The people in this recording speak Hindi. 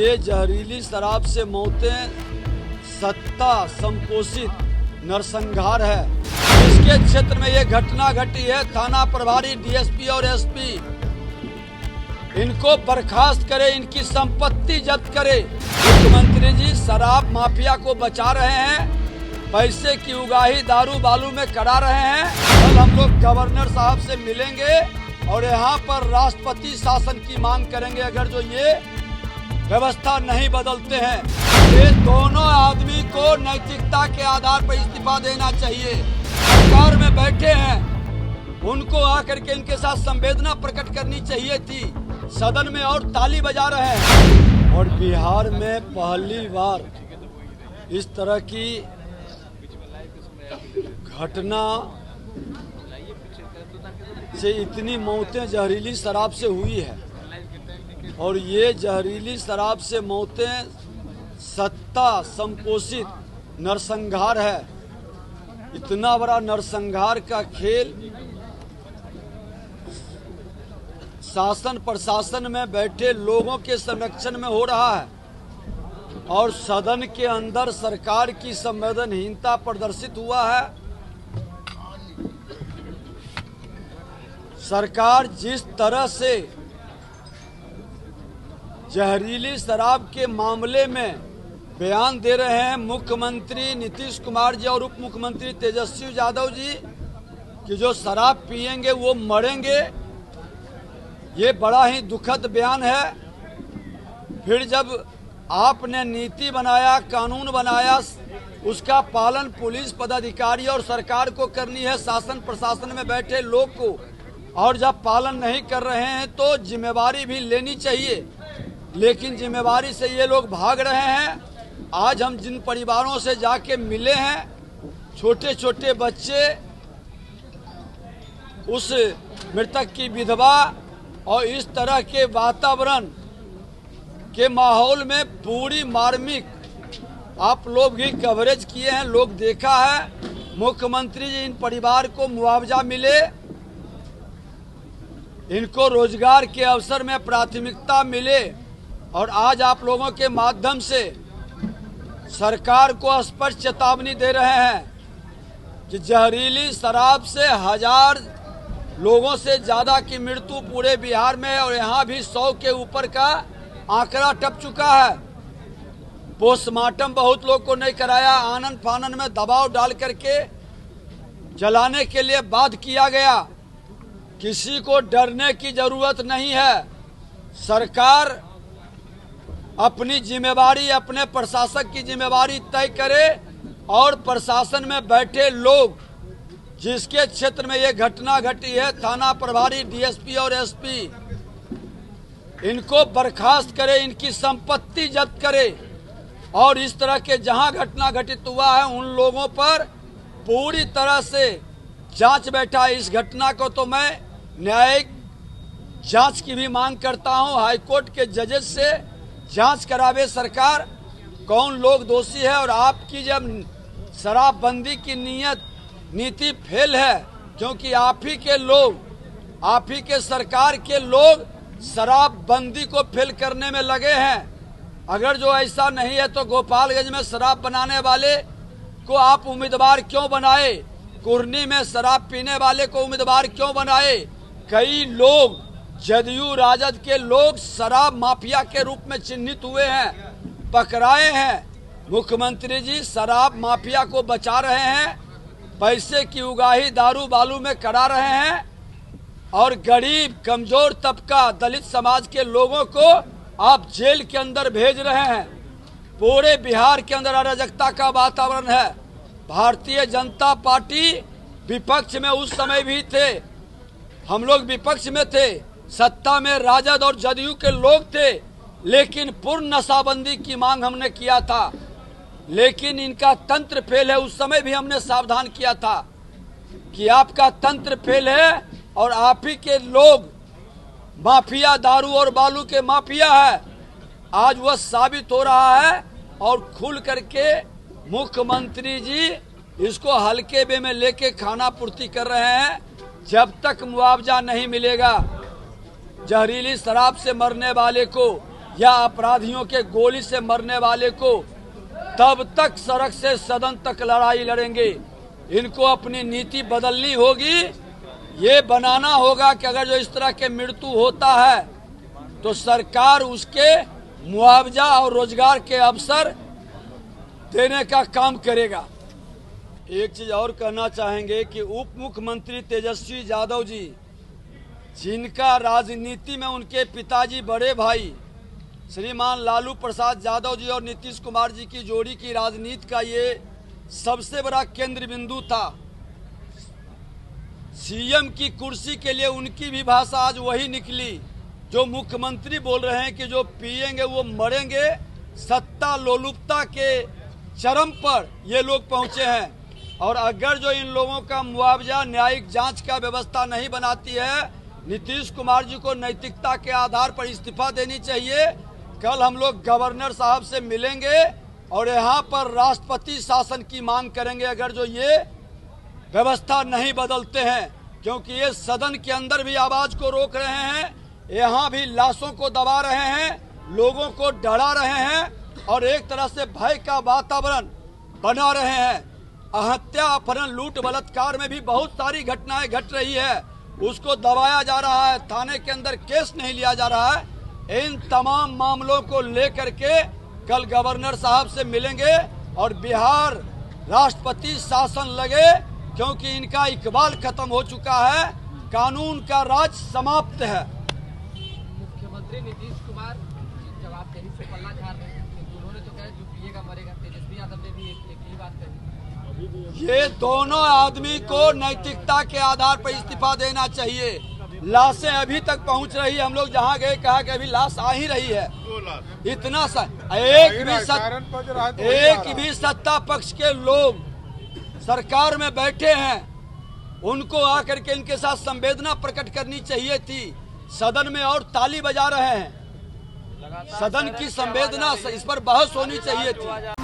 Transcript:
ये जहरीली शराब से मौतें सत्ता संपोषित नरसंहार है। इसके क्षेत्र में ये घटना घटी है। थाना प्रभारी, डीएसपी और एसपी इनको बर्खास्त करे, इनकी संपत्ति जब्त करे। मुख्यमंत्री जी शराब माफिया को बचा रहे हैं, पैसे की उगाही दारू बालू में करा रहे हैं। कल हम लोग गवर्नर साहब से मिलेंगे और यहाँ पर राष्ट्रपति शासन की मांग करेंगे। अगर जो ये व्यवस्था नहीं बदलते हैं, ये दोनों आदमी को नैतिकता के आधार पर इस्तीफा देना चाहिए। सरकार में बैठे हैं, उनको आकर के इनके साथ संवेदना प्रकट करनी चाहिए थी। सदन में और ताली बजा रहे हैं। और बिहार में पहली बार इस तरह की घटना से इतनी मौतें जहरीली शराब से हुई है। और ये जहरीली शराब से मौतें सत्ता संपोषित नरसंहार है। इतना बड़ा नरसंहार का खेल शासन प्रशासन में बैठे लोगों के संरक्षण में हो रहा है और सदन के अंदर सरकार की संवेदनहीनता प्रदर्शित हुआ है। सरकार जिस तरह से जहरीली शराब के मामले में बयान दे रहे हैं मुख्यमंत्री नीतीश कुमार जी और उप मुख्यमंत्री तेजस्वी यादव जी कि जो शराब पिएंगे वो मरेंगे, ये बड़ा ही दुखद बयान है। फिर जब आपने नीति बनाया, कानून बनाया, उसका पालन पुलिस पदाधिकारी और सरकार को करनी है, शासन प्रशासन में बैठे लोग को। और जब पालन नहीं कर रहे हैं तो जिम्मेवारी भी लेनी चाहिए, लेकिन जिम्मेवारी से ये लोग भाग रहे हैं। आज हम जिन परिवारों से जाके मिले हैं, छोटे छोटे बच्चे, उस मृतक की विधवा, और इस तरह के वातावरण के माहौल में पूरी मार्मिक आप लोग भी कवरेज किए हैं, लोग देखा है। मुख्यमंत्री जी इन परिवार को मुआवजा मिले, इनको रोजगार के अवसर में प्राथमिकता मिले। और आज आप लोगों के माध्यम से सरकार को स्पष्ट चेतावनी दे रहे हैं कि जहरीली शराब से 1000 लोगों से ज्यादा की मृत्यु पूरे बिहार में, और यहाँ भी 100 के ऊपर का आंकड़ा टप चुका है। पोस्टमार्टम बहुत लोग को नहीं कराया, आनन फानन में दबाव डाल करके जलाने के लिए बाध्य किया गया। किसी को डरने की जरूरत नहीं है। सरकार अपनी जिम्मेवारी, अपने प्रशासक की जिम्मेवारी तय करे और प्रशासन में बैठे लोग जिसके क्षेत्र में ये घटना घटी है, थाना प्रभारी, डीएसपी और एसपी इनको बर्खास्त करे, इनकी संपत्ति जब्त करे। और इस तरह के जहां घटना घटित हुआ है उन लोगों पर पूरी तरह से जांच बैठा है। इस घटना को तो मैं न्यायिक जांच की भी मांग करता हूं। हाईकोर्ट के जजेस से जांच करावे सरकार, कौन लोग दोषी है। और आपकी जब शराबबंदी की नीति फेल है, क्योंकि आप ही के लोग, आप ही के सरकार के लोग शराबबंदी को फेल करने में लगे हैं। अगर जो ऐसा नहीं है तो गोपालगंज में शराब बनाने वाले को आप उम्मीदवार क्यों बनाए? कुर्नी में शराब पीने वाले को उम्मीदवार क्यों बनाए? कई लोग, जदयू राजद के लोग शराब माफिया के रूप में चिन्हित हुए हैं, पकड़ाए हैं। मुख्यमंत्री जी शराब माफिया को बचा रहे हैं, पैसे की उगाही दारू बालू में करा रहे हैं, और गरीब, कमजोर तबका, दलित समाज के लोगों को आप जेल के अंदर भेज रहे हैं। पूरे बिहार के अंदर अराजकता का वातावरण है। भारतीय जनता पार्टी विपक्ष में उस समय भी थे, हम लोग विपक्ष में थे, सत्ता में राजद और जदयू के लोग थे, लेकिन पूर्ण नशाबंदी की मांग हमने किया था। लेकिन इनका तंत्र फेल है। उस समय भी हमने सावधान किया था कि आपका तंत्र फेल है और आप ही के लोग माफिया, दारू और बालू के माफिया है। आज वह साबित हो रहा है और खुल करके मुख्यमंत्री जी इसको हल्के वे में लेके खाना पूर्ति कर रहे हैं। जब तक मुआवजा नहीं मिलेगा, जहरीली शराब से मरने वाले को या अपराधियों के गोली से मरने वाले को तब तक सड़क से सदन तक लड़ाई लड़ेंगे। इनको अपनी नीति बदलनी होगी। ये बनाना होगा कि अगर जो इस तरह के मृत्यु होता है तो सरकार उसके मुआवजा और रोजगार के अवसर देने का काम करेगा। एक चीज और कहना चाहेंगे कि उप मुख्यमंत्री तेजस्वी यादव जी, जिनका राजनीति में उनके पिताजी बड़े भाई श्रीमान लालू प्रसाद यादव जी और नीतीश कुमार जी की जोड़ी की राजनीति का ये सबसे बड़ा केंद्र बिंदु था। सीएम की कुर्सी के लिए उनकी भी भाषा आज वही निकली जो मुख्यमंत्री बोल रहे हैं कि जो पिएंगे वो मरेंगे। सत्ता लोलुपता के चरम पर ये लोग पहुंचे हैं और अगर जो इन लोगों का मुआवजा न्यायिक जांच का व्यवस्था नहीं बनाती है, नीतीश कुमार जी को नैतिकता के आधार पर इस्तीफा देनी चाहिए। कल हम लोग गवर्नर साहब से मिलेंगे और यहाँ पर राष्ट्रपति शासन की मांग करेंगे अगर जो ये व्यवस्था नहीं बदलते हैं, क्योंकि ये सदन के अंदर भी आवाज को रोक रहे हैं, यहाँ भी लाशों को दबा रहे हैं, लोगों को डरा रहे हैं और एक तरह से भय का वातावरण बना रहे हैं। हत्या, अपहरण, लूट, बलात्कार में भी बहुत सारी घटनाएं घट रही है, उसको दबाया जा रहा है, थाने के अंदर केस नहीं लिया जा रहा है। इन तमाम मामलों को लेकर के कल गवर्नर साहब से मिलेंगे और बिहार राष्ट्रपति शासन लगे, क्योंकि इनका इकबाल खत्म हो चुका है, कानून का राज समाप्त है। मुख्यमंत्री नीतीश कुमार जवाबदेही से पल्ला झाड़ रहे हैं, उन्होंने तो कहा जो पिएगा मरेगा। तेजस्वी यादव ने भी एक ही बात कही। ये दोनों आदमी को नैतिकता के आधार पर इस्तीफा देना चाहिए। लाशें अभी तक पहुंच रही है, हम लोग जहां गए कहा कि अभी लाश आ ही रही है। इतना सा एक भी सत्ता पक्ष के लोग सरकार में बैठे हैं, उनको आकर के इनके साथ संवेदना प्रकट करनी चाहिए थी। सदन में और ताली बजा रहे हैं, सदन की संवेदना इस पर बहस होनी चाहिए थी।